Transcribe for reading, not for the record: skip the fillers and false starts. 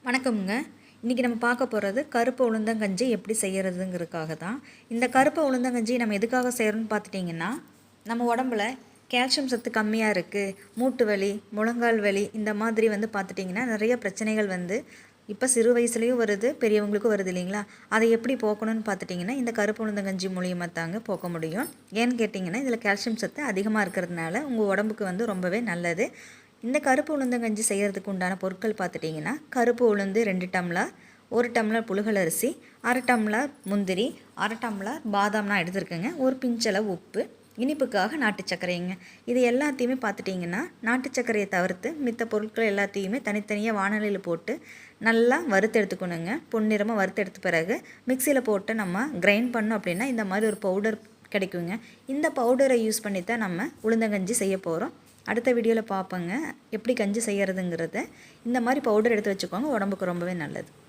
வணக்கம்ங்க. இன்றைக்கி நம்ம பார்க்க போகிறது கருப்பு உளுந்தங்கஞ்சி எப்படி செய்கிறதுங்கிறதுக்காக தான். இந்த கருப்பு உளுந்தங்கஞ்சி நம்ம எதுக்காக செய்கிறோன்னு பார்த்துட்டிங்கன்னா, நம்ம உடம்புல கால்சியம் சத்து கம்மியாக இருக்குது, மூட்டு வலி, முழங்கால் வலி இந்த மாதிரி பார்த்துட்டிங்கன்னா நிறைய பிரச்சனைகள் இப்போ சிறு வயசுலேயும் வருது, பெரியவங்களுக்கும் வருது இல்லைங்களா? அதை எப்படி போக்கணும்னு பார்த்துட்டிங்கன்னா இந்த கருப்பு உளுந்தங்கஞ்சி மூலியமாக தாங்க போக்க முடியும். ஏன்னு கேட்டிங்கன்னா இதில் கால்சியம் சத்து அதிகமாக இருக்கிறதுனால உங்கள் உடம்புக்கு ரொம்பவே நல்லது. இந்த கருப்பு உளுந்தங்கஞ்சி செய்கிறதுக்கு உண்டான பொருட்கள் பார்த்துட்டிங்கன்னா, கருப்பு உளுந்து 2 டம்ளர், 1 டம்ளர் புழுங்கலரிசி, 1/2 டம்ளர் முந்திரி, 1/2 டம்ளர் பாதாம் நான் எடுத்துருக்கேங்க, ஒரு பிஞ்சளவு உப்பு, இனிப்புக்காக நாட்டு சர்க்கரைங்க. இது எல்லாத்தையுமே பார்த்துட்டிங்கன்னா நாட்டு சர்க்கரையை தவிர்த்து மித்த பொருட்கள் எல்லாத்தையுமே தனித்தனியாக வானலியில் போட்டு நல்லா வறுத்து எடுத்துக்கணுங்க. பொன்னிறமாக வறுத்து எடுத்த பிறகு மிக்சியில் போட்டு நம்ம கிரைண்ட் பண்ணோம் அப்படின்னா இந்த மாதிரி ஒரு பவுடர் கிடைக்குங்க. இந்த பவுடரை யூஸ் பண்ணி தான் நம்ம உளுந்தங்கஞ்சி செய்ய போகிறோம். அடுத்த வீடியோவில் பார்ப்போங்க எப்படி கஞ்சி செய்கிறதுங்கிறத. இந்த மாதிரி பவுடர் எடுத்து வச்சுக்கோங்க, உடம்புக்கு ரொம்பவே நல்லது.